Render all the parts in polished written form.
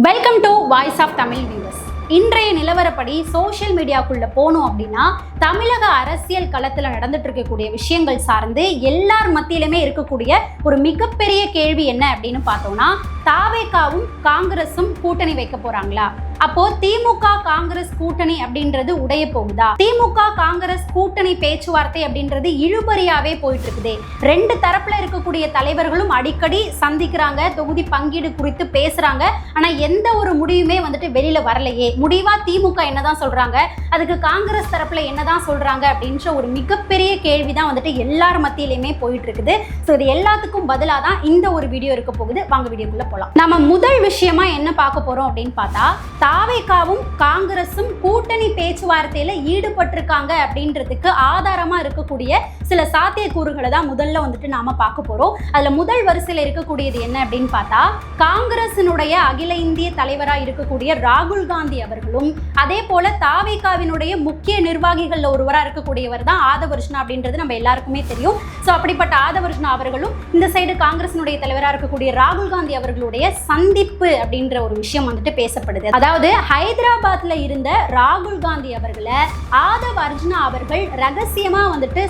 Welcome to voice of Tamil viewers. இன்றைய நிலவரப்படி social மீடியாக்குள்ள போனோம் அப்படின்னா தமிழக அரசியல் களத்தில் நடந்துட்டு இருக்கக்கூடிய விஷயங்கள் சார்ந்து எல்லார் மத்தியிலுமே இருக்கக்கூடிய ஒரு மிகப்பெரிய கேள்வி என்ன அப்படின்னு பார்த்தோம்னா, தாவேகாவும் காங்கிரஸும் கூட்டணி வைக்க போறாங்களா? அப்போ திமுக காங்கிரஸ் கூட்டணி அப்படின்றது உடைய போகுதா? திமுக காங்கிரஸ் கூட்டணி பேச்சுவார்த்தை அப்படின்றது இழுபறியாவே போயிட்டு இருக்குது. ரெண்டு தரப்புல இருக்கக்கூடிய தலைவர்களும் அடிக்கடி சந்திக்கிறாங்க, தொகுதி பங்கீடு குறித்து பேசுறாங்க. ஆனா எந்த ஒரு முடிவுமே வெளியில வரலையே. முடிவா திமுக என்னதான் சொல்றாங்க, அதுக்கு காங்கிரஸ் தரப்புல என்னதான் சொல்றாங்க அப்படின்ற ஒரு மிகப்பெரிய கேள்விதான் எல்லார் மத்தியிலுமே போயிட்டு இருக்குது. ஸோ இது எல்லாத்துக்கும் பதிலாக தான் இந்த ஒரு வீடியோ இருக்க போகுது. வாங்க வீடியோக்குள்ள போலாம். நம்ம முதல் விஷயமா என்ன பார்க்க போறோம் அப்படின்னு பார்த்தா, தாவேகாவும் காங்கிரஸும் கூட்டணி பேச்சுவார்த்தையில ஈடுபட்டிருக்காங்க அப்படின்றதுக்கு ஆதாரமா இருக்கக்கூடிய சில சாத்தியக்கூறுகளை தான் முதல்ல நாம பார்க்க போறோம். அதுல முதல் வரிசையில் இருக்கக்கூடியது என்ன அப்படின்னு பார்த்தா, காங்கிரசினுடைய அகில இந்திய தலைவராக இருக்கக்கூடிய ராகுல் காந்தி அவர்களும் அதே போல தாவேகாவினுடைய முக்கிய நிர்வாகிகள்ல ஒருவராக இருக்கக்கூடியவர் தான் ஆதவர்ஜுனா அப்படின்றது நம்ம எல்லாருக்குமே தெரியும். ஸோ அப்படிப்பட்ட ஆதவர்ஜுனா அவர்களும் இந்த சைடு காங்கிரசினுடைய தலைவராக இருக்கக்கூடிய ராகுல் காந்தி அவர்களுடைய சந்திப்பு அப்படின்ற ஒரு விஷயம் பேசப்படுது. அதாவது ஹைதராபாத்ல இருந்த ராகுல் காந்தி அவர்களை ஆதவ் அர்ஜுனா அவர்கள் ரகசியமா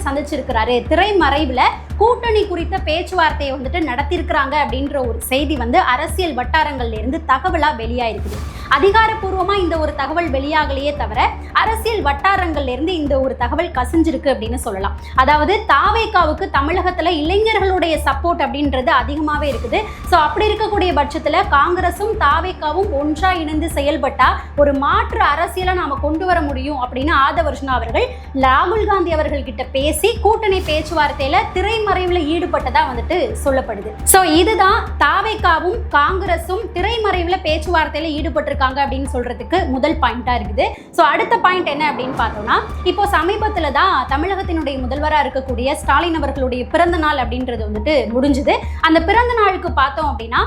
சந்திச்சிருக்கிறாரு. திரைமறைவுல கூட்டணி குறித்த பேச்சுவார்த்தையை நடத்தியிருக்கிறாங்க அப்படின்ற ஒரு செய்தி அரசியல் வட்டாரங்கள்ல இருந்து தகவலா வெளியாயிருக்குது. அதிகாரப்பூர்வமா இந்த ஒரு தகவல் வெளியாகலையே தவிர அரசியல் வட்டாரங்கள்ல இருந்து இந்த ஒரு தகவல் கசிஞ்சிருக்கு அப்படின்னு சொல்லலாம். அதாவது தாவேகாவுக்கு தமிழகத்துல இளைஞர்களுடைய சப்போர்ட் அப்படின்றது அதிகமாவே இருக்குது. ஸோ அப்படி இருக்கக்கூடிய பட்சத்துல காங்கிரஸும் தாவேகாவும் ஒன்றா இணைந்து செயல்பட்டா ஒரு மாற்று அரசியலை நாம கொண்டு வர முடியும் அப்படின்னு ஆதவர்ஜுனா அவர்கள் ராகுல் காந்தி அவர்கள் கிட்ட பேசி கூட்டணி பேச்சுவார்த்தையில திரைமறைவுல ஈடுபட்டதா சொல்லப்படுது. ஸோ இதுதான் தாவேகாவும் காங்கிரஸும் திரைமறைவுல பேச்சுவார்த்தையில ஈடுபட்டு அப்படின்னு சொல்றதுக்கு முதல் பாயிண்டா இருக்குது. சோ அடுத்த பாயிண்ட் என்ன அப்படின்னு பார்த்தோம்னா, இப்போ சமீபத்துல தான் தமிழகத்தினுடைய முதல்வராக இருக்கக்கூடிய ஸ்டாலின் அவர்களுடைய பிறந்த நாள் அப்படின்றது முடிஞ்சது. அந்த பிறந்த நாளுக்கு பார்த்தோம் அப்படின்னா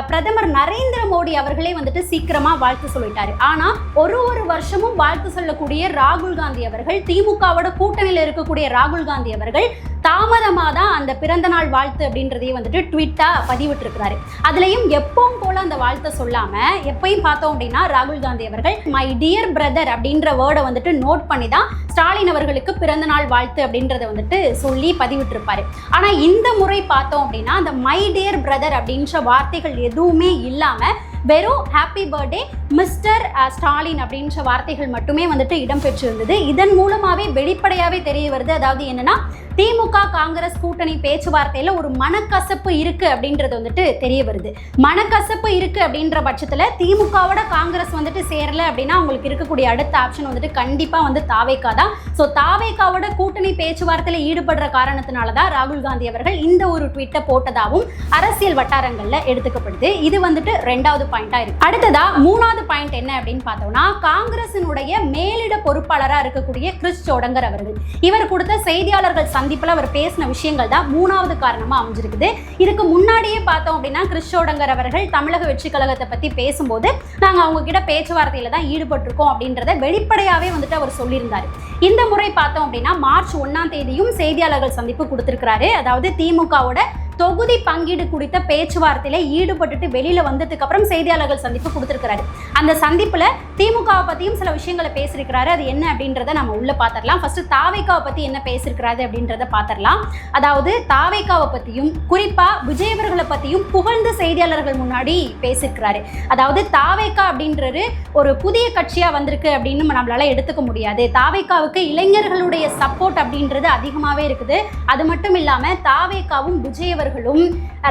பிரதமர் நரேந்திர மோடி அவர்களே சீக்கிரமா வாழ்த்து சொல்லிட்டாரு. ஆனா ஒரு வருஷமும் வாழ்த்து சொல்லக்கூடிய ராகுல் காந்தி அவர்கள், திமுகவோட கூட்டணியில் இருக்கக்கூடிய ராகுல் காந்தி அவர்கள் தாமதமாக தான் அந்த பிறந்த நாள் வாழ்த்து அப்படின்றதையே ட்விட்டா பதிவிட்டு இருக்கிறாரு. அதுலயும் எப்பவும் போல அந்த வாழ்த்தை சொல்லாம எப்பயும் பார்த்தோம் அப்படின்னா ராகுல் காந்தி அவர்கள் மை டியர் பிரதர் அப்படின்ற வேர்டை நோட் பண்ணி தான் ஸ்டாலின் அவர்களுக்கு பிறந்த நாள் வாழ்த்து அப்படின்றத சொல்லி பதிவிட்டு இருப்பாரு. ஆனா இந்த முறை பார்த்தோம் அப்படின்னா அந்த மை டியர் பிரதர் அப்படின்ற வார்த்தைகள் எதுவுமே இல்லாம வெறும் ஹாப்பி பர்த்டே மிஸ்டர் ஸ்டாலின் அப்படின்ற வார்த்தைகள் மட்டுமே இடம்பெற்றிருந்தது. இதன் மூலமாவே வெளிப்படையாவே தெரிய வருது. அதாவது என்னன்னா, திமுக காங்கிரஸ் கூட்டணி பேச்சுவார்த்தையில ஒரு மனக்கசப்பு இருக்கு அப்படின்றது தெரிய வருது. மனக்கசப்பு இருக்கு அப்படின்ற பட்சத்துல திமுகவோட காங்கிரஸ் சேரல அப்படின்னா அவங்களுக்கு இருக்கக்கூடிய அடுத்த ஆப்ஷன் கண்டிப்பா தாவேகா தான். ஸோ தாவேகாவோட கூட்டணி பேச்சுவார்த்தையில ஈடுபடுற காரணத்தினாலதான் ராகுல் காந்தி அவர்கள் இந்த ஒரு ட்வீட்டை போட்டதாகவும் அரசியல் வட்டாரங்கள்ல எடுத்துக்கப்படுது. இது ரெண்டாவது பாயிண்டா இருக்கு. அடுத்ததா மூணாவது பாயிண்ட் என்ன அப்படின்னு பார்த்தோம்னா, காங்கிரசினுடைய மேலிட பொறுப்பாளராக இருக்கக்கூடிய கிறிஸ் சோடங்கர் அவர்கள் இவர் கொடுத்த செய்தியாளர்கள் சந்திப்புல அவர் பேசின விஷயங்கள் தான் மூணாவது காரணமா அமைஞ்சிருக்குது. இதுக்கு முன்னாடியே பார்த்தோம் அப்படின்னா கிறிஸ் சோடங்கர் அவர்கள் தமிழக வெற்றி கழகத்தை பத்தி பேசும்போது நாங்க அவங்க கிட்ட பேச்சுவார்த்தையில தான் ஈடுபட்டிருக்கோம் அப்படின்றத வெளிப்படையாவே அவர் சொல்லியிருந்தாரு. இந்த முறை பார்த்தோம் அப்படின்னா மார்ச் 1ஆம் தேதியும் செய்தியாளர்கள் சந்திப்பு கொடுத்திருக்கிறாரு. அதாவது திமுகவோட தொகுதி பங்கீடு குறித்த பேச்சுவார்த்தையில ஈடுபட்டு வெளியில வந்ததுக்கு அப்புறம் செய்தியாளர்கள் சந்திப்பு கொடுத்திருக்கிறாரு. அந்த சந்திப்புல திமுகவை பத்தியும் சில விஷயங்களை பேசியிருக்கிறாரு. அது என்ன அப்படின்றத நம்ம உள்ள பாத்திரலாம். ஃபர்ஸ்ட் தாவேகாவை பத்தி என்ன பேசியிருக்கிறாரு அப்படின்றத பாத்திரலாம். அதாவது தாவேகாவை பத்தியும் குறிப்பா விஜய் அவர்களை பத்தியும் புகழ்ந்து செய்தியாளர்கள் முன்னாடி பேசியிருக்கிறாரு. அதாவது தாவேகா அப்படின்றது ஒரு புதிய கட்சியா வந்திருக்கு அப்படின்னு நம்மளால எடுத்துக்க முடியாது. தாவேகாவுக்கு இளைஞர்களுடைய சப்போர்ட் அப்படின்றது அதிகமாவே இருக்குது. அது மட்டும் இல்லாம தாவேகாவும் விஜய்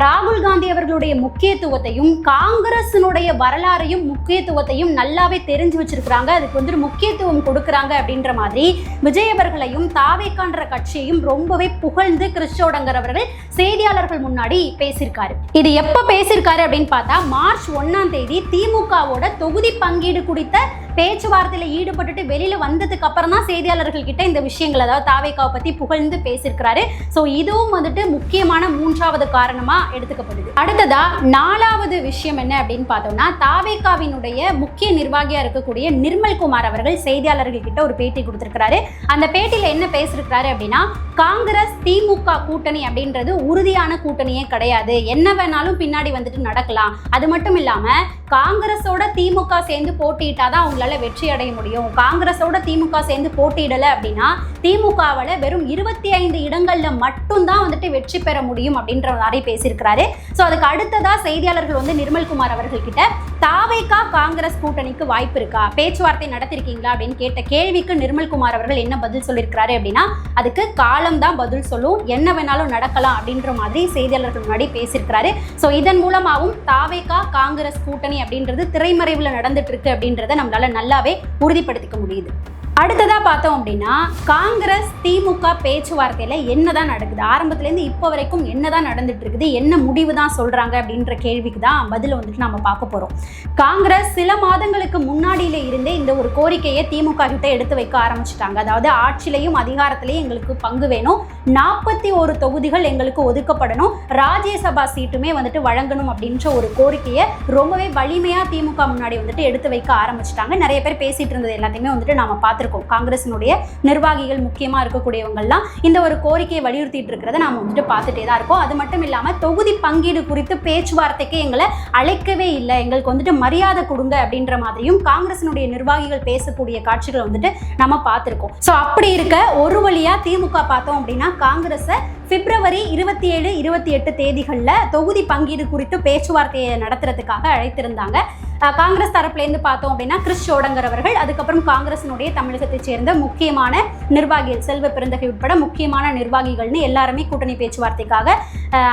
ராகுல் காந்தி அவர்களுடைய முக்கியத்துவத்தையும் காங்கிரசினுடைய வரலாறையும் முக்கியத்துவத்தையும் நல்லாவே தெரிஞ்சு வச்சிருக்கிறாங்க. அதுக்கு முக்கியத்துவம் கொடுக்கறாங்க அப்படின்ற மாதிரி விஜய் அவர்களையும் தாவேகான்ற கட்சியையும் ரொம்பவே புகழ்ந்து கிறிஸ் சோடங்கர் அவர்கள் செய்தியாளர்கள் முன்னாடி பேசியிருக்காரு. இது எப்ப பேசியிருக்காரு அப்படின்னு பார்த்தா மார்ச் 1ஆம் தேதி திமுகவோட தொகுதி பங்கீடு குறித்த பேச்சுவார்த்தையில ஈடுபட்டுட்டு வெளியில வந்ததுக்கு அப்புறம் தான் செய்தியாளர்கள் கிட்ட இந்த விஷயங்கள், அதாவது தாவேகாவை பத்தி புகழ்ந்து பேசியிருக்கிறாரு. ஸோ இதுவும் வந்துட்டு முக்கியமான 3வது காரணமா எடுத்துக்கப்படுது. அடுத்ததா 4வது விஷயம் என்ன அப்படின்னு பார்த்தோம்னா, தாவேகாவினுடைய முக்கிய நிர்வாகியா இருக்கக்கூடிய நிர்மல்குமார் அவர்கள் செய்தியாளர்கள் கிட்ட ஒரு பேட்டி கொடுத்திருக்கிறாரு. அந்த பேட்டியில என்ன பேசியிருக்கிறாரு அப்படின்னா, காங்கிரஸ் திமுக கூட்டணி அப்படின்றது உறுதியான கூட்டணியே கிடையாது, என்ன வேணாலும் பின்னாடி வந்துட்டு நடக்கலாம். அது மட்டும் இல்லாம காங்கிரஸோட திமுக சேர்ந்து போட்டியிட்டாதான் அவங்களால வெற்றி அடைய முடியும். காங்கிரஸோட திமுக சேர்ந்து போட்டியிடல அப்படின்னா திமுகவால வெறும் 25 இடங்கள்ல மட்டும்தான் வந்துட்டு வெற்றி பெற முடியும் அப்படின்ற மாதிரி பேசியிருக்கிறாரு. ஸோ அதுக்கு அடுத்ததா செய்தியாளர்கள் வந்து நிர்மல்குமார் அவர்கள் கிட்ட தாவேகா காங்கிரஸ் கூட்டணிக்கு வாய்ப்பு இருக்கா, பேச்சுவார்த்தை நடத்திருக்கீங்களா அப்படின்னு கேட்ட கேள்விக்கு நிர்மல்குமார் அவர்கள் என்ன பதில் சொல்லியிருக்கிறாரு அப்படின்னா, அதுக்கு காலம் தான் பதில் சொல்லும், என்ன வேணாலும் நடக்கலாம் அப்படின்ற மாதிரி செய்தியாளர்கள் முன்னாடி பேசியிருக்கிறாரு. ஸோ இதன் மூலமாகவும் தாவேகா காங்கிரஸ் கூட்டணி அப்படின்றது திரைமறைவில் நடந்துட்டு இருக்கு அப்படின்றத நம்மளால நல்லாவே உறுதிப்படுத்திக்க முடியுது. அடுத்ததா பார்த்தோம் அப்படின்னா, காங்கிரஸ் திமுக பேச்சுவார்த்தையில என்னதான் நடக்குது, ஆரம்பத்திலேருந்து இப்போ வரைக்கும் என்னதான் நடந்துட்டு இருக்குது, என்ன முடிவு தான் சொல்றாங்க அப்படின்ற கேள்விக்கு தான் பதில் வந்துட்டு நம்ம பார்க்க போறோம். காங்கிரஸ் சில மாதங்களுக்கு முன்னாடியில இருந்தே இந்த ஒரு கோரிக்கையை திமுக கிட்ட எடுத்து வைக்க ஆரம்பிச்சுட்டாங்க. அதாவது ஆட்சியிலையும் அதிகாரத்திலையும் எங்களுக்கு பங்கு வேணும், 41 தொகுதிகள் எங்களுக்கு ஒதுக்கப்படணும், ராஜ்யசபா சீட்டுமே வந்துட்டு வழங்கணும் அப்படின்ற ஒரு கோரிக்கையை ரொம்பவே வலிமையா திமுக முன்னாடி வந்துட்டு எடுத்து வைக்க ஆரம்பிச்சுட்டாங்க. நிறைய பேர் பேசிட்டு இருந்தது எல்லாத்தையுமே வந்துட்டு நாம பார்த்துருக்கோம். காங்கிரசினுடைய நிர்வாகிகள் முக்கியமா இருக்கக்கூடியவங்கலாம் இந்த ஒரு கோரிக்கையை வலியுறுத்திட்டு இருக்கிறத நாம வந்துட்டு பார்த்துட்டே தான் இருக்கோம். அது மட்டும் இல்லாம தொகுதி பங்கீடு குறித்து பேச்சுவார்த்தைக்கு எங்களை அழைக்கவே இல்லை, எங்களுக்கு வந்துட்டு மரியாதை கொடுங்க அப்படின்ற மாதிரியும் காங்கிரசினுடைய நிர்வாகிகள் பேசக்கூடிய காட்சிகளை வந்துட்டு நம்ம பார்த்துருக்கோம். ஸோ அப்படி இருக்க ஒரு வழியா திமுக பார்த்தோம் அப்படின்னா காங்கிரஸை பிப்ரவரி 27, 28 தேதிகளில் தொகுதி பங்கீடு குறித்து பேச்சுவார்த்தையை நடத்துறதுக்காக அழைத்திருந்தாங்க. காங்கிரஸ் தரப்புலேருந்து பார்த்தோம் அப்படின்னா கிறிஸ் சோடங்கர் அவர்கள், அதுக்கப்புறம் காங்கிரசினுடைய தமிழகத்தை சேர்ந்த முக்கியமான நிர்வாகிகள், செல்வ பெருந்தகை உட்பட முக்கியமான நிர்வாகிகள்னு எல்லாருமே கூட்டணி பேச்சுவார்த்தைக்காக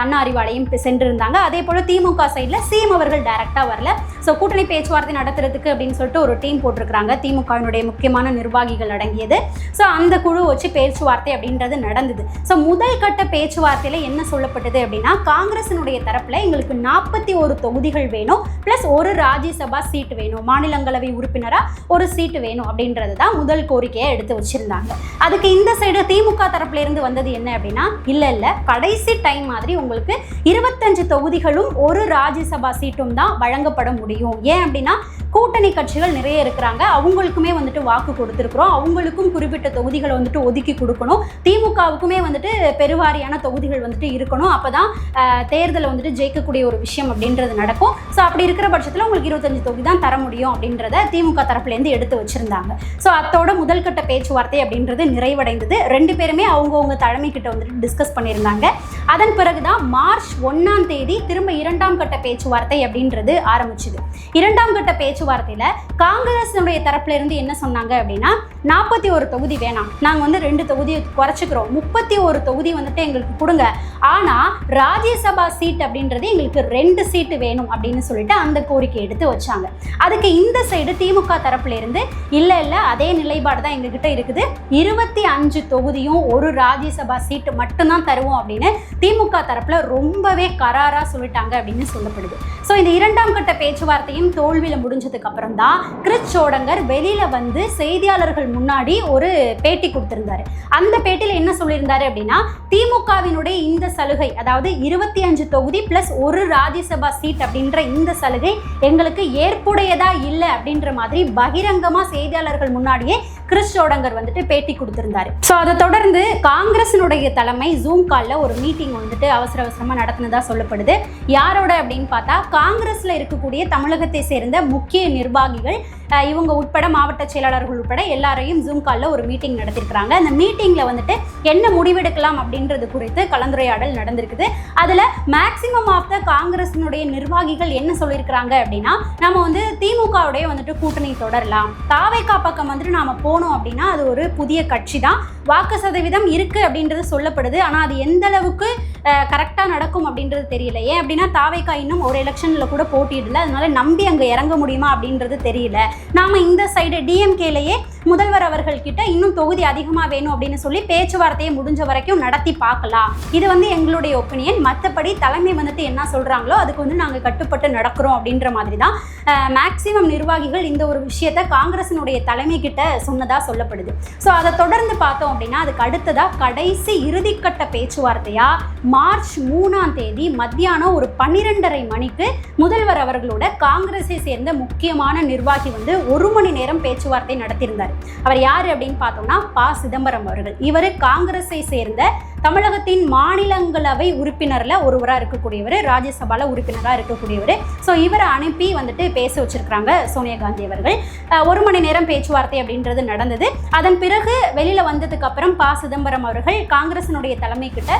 அண்ணா அறிவாலயம் சென்றிருந்தாங்க. அதே போல் திமுக சைடில் சிஎம் அவர்கள் டைரக்டாக வரல. ஸோ கூட்டணி பேச்சுவார்த்தை நடத்துறதுக்கு அப்படின்னு சொல்லிட்டு ஒரு டீம் போட்டிருக்கிறாங்க, திமுகவினுடைய முக்கியமான நிர்வாகிகள் அடங்கியது. ஸோ அந்த குழு வச்சு பேச்சுவார்த்தை அப்படின்றது நடந்தது. ஸோ முதல் கட்ட பேச்சுவார்த்தையில் என்ன சொல்லப்பட்டது அப்படின்னா, காங்கிரசினுடைய தரப்பில் எங்களுக்கு 41 தொகுதிகள் வேணும், ப்ளஸ் ஒரு ராஜ்யசபா சீட்டு வேணும், மாநிலங்களவை உறுப்பினராக ஒரு சீட்டு வேணும் அப்படின்றது தான் முதல் கோரிக்கையை எடுத்து வச்சிருந்தாங்க. அதுக்கு இந்த சைடு திமுக தரப்புல இருந்து வந்தது என்ன அப்படின்னா, இல்லை கடைசி டைம் மாதிரி உங்களுக்கு 25 தொகுதிகளும் ஒரு ராஜ்யசபா சீட்டும் தான் வழங்கப்பட முடியும். ஏன் அப்படின்னா கூட்டணி கட்சிகள் நிறைய இருக்கிறாங்க, அவங்களுக்குமே வந்துட்டு வாக்கு கொடுத்துருக்குறோம், அவங்களுக்கும் குறிப்பிட்ட தொகுதிகளை வந்துட்டு ஒதுக்கி கொடுக்கணும், திமுகவுக்குமே வந்துட்டு பெருவாரியான தொகுதிகள் வந்துட்டு இருக்கணும், அப்போதான் தேர்தலை வந்துட்டு ஜெயிக்கக்கூடிய ஒரு விஷயம் அப்படின்றது நடக்கும். ஸோ அப்படி இருக்கிற பட்சத்தில் உங்களுக்கு 25 தொகுதி தான் தர முடியும் அப்படின்றத திமுக தரப்புலேருந்து எடுத்து வச்சிருந்தாங்க. ஸோ அதோட முதல் கட்ட பேச்சுவார்த்தை அப்படின்றது நிறைவடைந்தது. 2 பேருமே அவங்கவுங்க தலைமை கிட்ட வந்துட்டு டிஸ்கஸ் பண்ணியிருந்தாங்க. அதன் பிறகுதான் மார்ச் 1ஆம் தேதி திரும்ப 2ஆம் கட்ட பேச்சுவார்த்தை அப்படின்றது ஆரம்பிச்சுது. 2ஆம் கட்ட பேச்சுவார்த்தையில காங்கிரஸுடைய தரப்புல இருந்து என்ன சொன்னாங்க அப்படின்னா, 41 தொகுதி வேணாம், நாங்கள் வந்து 2 தொகுதியை குறைச்சிக்கிறோம், 31 தொகுதி வந்துட்டு எங்களுக்கு கொடுங்க, ஆனால் ராஜ்யசபா சீட் அப்படின்றது எங்களுக்கு 2 சீட்டு வேணும் அப்படின்னு சொல்லிட்டு அந்த கோரிக்கை எடுத்து வச்சாங்க. அதுக்கு இந்த சைடு திமுக தரப்புல இருந்து இல்லை அதே நிலைப்பாடு தான் எங்ககிட்ட இருக்குது, 25 தொகுதியும் ஒரு ராஜ்யசபா சீட்டு மட்டும்தான் தருவோம் அப்படின்னு திமுக தரப்புல ரொம்பவே கராரா சொல்லிட்டாங்க அப்படின்னு சொல்லப்படுது. ஸோ இந்த 2ஆம் கட்ட பேச்சுவார்த்தையும் தோல்வியில் முடிஞ்சதுக்கு அப்புறம் தான் கிறிஸ் சோடங்கர் வெளியில வந்து செய்தியாளர்கள் முன்னாடி ஒரு பேட்டி கொடுத்திருந்தாரு. அந்த பேட்டியில் என்ன சொல்லியிருந்தாரு அப்படின்னா, திமுகவினுடைய இந்த சலுகை, அதாவது 25 தொகுதி பிளஸ் ஒரு ராஜ்யசபா சீட் அப்படின்ற இந்த சலுகை எங்களுக்கு ஏற்புடையதா இல்லை அப்படின்ற மாதிரி பகிரங்கமா செய்தியாளர்கள் முன்னாடியே கிறிஸ் சோடங்கர் வந்துட்டு பேட்டி கொடுத்திருந்தாரு. ஸோ அதை தொடர்ந்து காங்கிரசினுடைய தலைமை ஜூம் காலில் ஒரு மீட்டிங் வந்துட்டு அவசரமா நடத்தினதா சொல்லப்படுது. யாரோட அப்படின்னு பார்த்தா, காங்கிரஸ்ல இருக்கக்கூடிய தமிழகத்தை சேர்ந்த முக்கிய நிர்வாகிகள் இவங்க உட்பட மாவட்ட செயலாளர்கள் உட்பட எல்லாரையும் ஜூம் காலில் ஒரு மீட்டிங் நடத்திருக்கிறாங்க. அந்த மீட்டிங்ல வந்துட்டு என்ன முடிவெடுக்கலாம் அப்படின்றது குறித்து கலந்துரையாடல் நடந்திருக்குது. அதுல மேக்சிமம் ஆஃப் த காங்கிரசினுடைய நிர்வாகிகள் என்ன சொல்லியிருக்கிறாங்க அப்படின்னா, நம்ம வந்து திமுகவுடைய வந்துட்டு கூட்டணி தொடரலாம், தாவேகா பக்கம் வந்துட்டு நாம போனோம் அப்படின்னா அது ஒரு புதிய கட்சி தான், வாக்கு சதவீதம் இருக்கு அப்படின்றது சொல்லப்படுது, ஆனால் அது எந்த அளவுக்கு கரெக்டாக நடக்கும் அப்படின்றது தெரியல. ஏன் அப்படின்னா தாவேகா இன்னும் ஒரு எலெக்ஷனில் கூட போட்டியிடல, அதனால நம்பி அங்கே இறங்க முடியுமா அப்படின்றது தெரியல. நாம் இந்த சைடு டிஎம்கேலேயே முதல்வர் அவர்கள்கிட்ட இன்னும் தொகுதி அதிகமாக வேணும் அப்படின்னு சொல்லி பேச்சுவார்த்தையை முடிஞ்ச வரைக்கும் நடத்தி பார்க்கலாம். இது எங்களுடைய ஒப்பீனியன். மற்றபடி தலைமை என்ன சொல்கிறாங்களோ அதுக்கு நாங்கள் கட்டுப்பட்டு நடக்கிறோம் அப்படின்ற மாதிரி தான் மேக்சிமம் நிர்வாகிகள் இந்த ஒரு விஷயத்தை காங்கிரசினுடைய தலைமை கிட்ட சொன்னதாக சொல்லப்படுது. ஸோ அதை தொடர்ந்து பார்த்தோம் அப்படின்னா அதுக்கு அடுத்ததாக கடைசி இறுதிக்கட்ட பேச்சுவார்த்தையாக மார்ச் 3ஆம் தேதி மத்தியானம் ஒரு 12:30 மணிக்கு முதல்வர் அவர்களோட காங்கிரஸை சேர்ந்த முக்கியமான நிர்வாகி 1 மணி நேரம் பேச்சுவார்த்தை நடத்தியிருந்தார். அவர் யார் அப்படின்னு பார்த்தோம்னா ப. சிதம்பரம் அவர்கள். இவர் காங்கிரஸை சேர்ந்த தமிழகத்தின் மாநிலங்களவை உறுப்பினர்ல ஒருவராக இருக்கக்கூடியவர், ராஜ்யசபால உறுப்பினராக இருக்கக்கூடியவர். ஸோ இவரை அனுப்பி பேச வச்சிருக்கிறாங்க சோனியா காந்தி அவர்கள். 1 மணி நேரம் பேச்சுவார்த்தை அப்படின்றது நடந்தது. அதன் பிறகு வெளியில வந்ததுக்கு அப்புறம் ப. சிதம்பரம் அவர்கள் காங்கிரசினுடைய தலைமை கிட்ட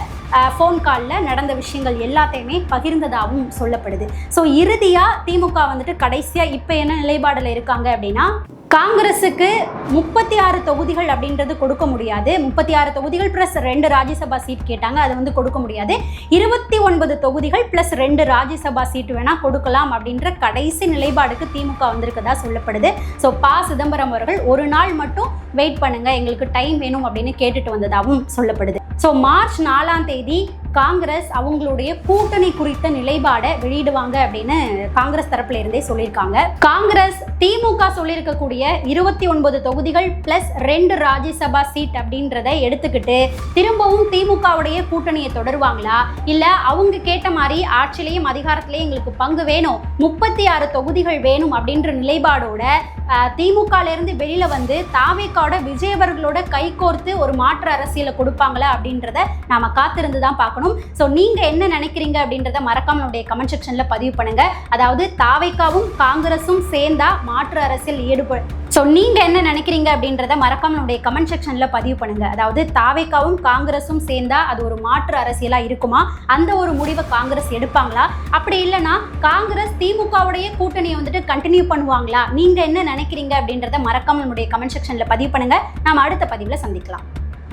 ஃபோன் காலில் நடந்த விஷயங்கள் எல்லாத்தையுமே பகிர்ந்ததாகவும் சொல்லப்படுது. ஸோ இறுதியா திமுக கடைசியா இப்போ என்ன நிலைப்பாடுல இருக்காங்க அப்படின்னா காங்கிரஸுக்கு 36 தொகுதிகள் அப்படின்றது கொடுக்க முடியாது. 36 தொகுதிகள் ப்ளஸ் 2 ராஜ்யசபா சீட் கேட்டாங்க, அது கொடுக்க முடியாது. 29 தொகுதிகள் ப்ளஸ் 2 ராஜ்யசபா சீட் வேணா கொடுக்கலாம் அப்படின்ற கடைசி நிலைப்பாடுக்கு திமுக வந்திருக்கதா சொல்லப்படுது. ஸோ ப. சிதம்பரம் அவர்கள் ஒரு நாள் மட்டும் வெயிட் பண்ணுங்க, எங்களுக்கு டைம் வேணும் அப்படின்னு கேட்டுட்டு வந்ததாகவும் சொல்லப்படுது. ஸோ மார்ச் 4ஆம் தேதி காங்கிரஸ் அவங்களுடைய கூட்டணி குறித்த நிலைப்பாடை வெளியிடுவாங்க அப்படின்னு காங்கிரஸ் தரப்புல இருந்தே சொல்லியிருக்காங்க. காங்கிரஸ் திமுக சொல்லியிருக்கக்கூடிய 29 தொகுதிகள் பிளஸ் 2 ராஜ்யசபா சீட் அப்படின்றத எடுத்துக்கிட்டு திரும்பவும் திமுகவுடைய கூட்டணியை தொடருவாங்களா, இல்ல அவங்க கேட்ட மாதிரி ஆட்சியிலையும் அதிகாரத்திலையும் எங்களுக்கு பங்கு வேணும், 36 தொகுதிகள் வேணும் அப்படின்ற நிலைப்பாடோட திமுகல இருந்து வெளியில தாவேகாவோட விஜய் அவர்களோட கைகோர்த்து ஒரு மாற்று அரசியலை கொடுப்பாங்களா அப்படின்றத நாம காத்திருந்து தான் பார்க்கணும். ஸோ நீங்க என்ன நினைக்கிறீங்க அப்படின்றத மறக்காம நம்முடைய கமெண்ட் செக்ஷன்ல பதிவு பண்ணுங்க. அதாவது தாவேகாவும் காங்கிரஸும் சேர்ந்தா மாற்று அரசியல் ஈடுபடும். ஸோ நீங்கள் என்ன நினைக்கிறீங்க அப்படின்றத மறக்காம நம்முடைய கமெண்ட் செக்ஷனில் பதிவு பண்ணுங்கள். அதாவது தாவேகாவும் காங்கிரஸும் சேர்ந்தா அது ஒரு மாற்று அரசியலாக இருக்குமா, அந்த ஒரு முடிவை காங்கிரஸ் எடுப்பாங்களா, அப்படி இல்லைன்னா காங்கிரஸ் திமுகவுடைய கூட்டணியை கண்டினியூ பண்ணுவாங்களா, நீங்கள் என்ன நினைக்கிறீங்க அப்படின்றத மறக்காம நம்முடைய கமெண்ட் செக்ஷனில் பதிவு பண்ணுங்கள். நாம் அடுத்த பதிவில் சந்திக்கலாம்.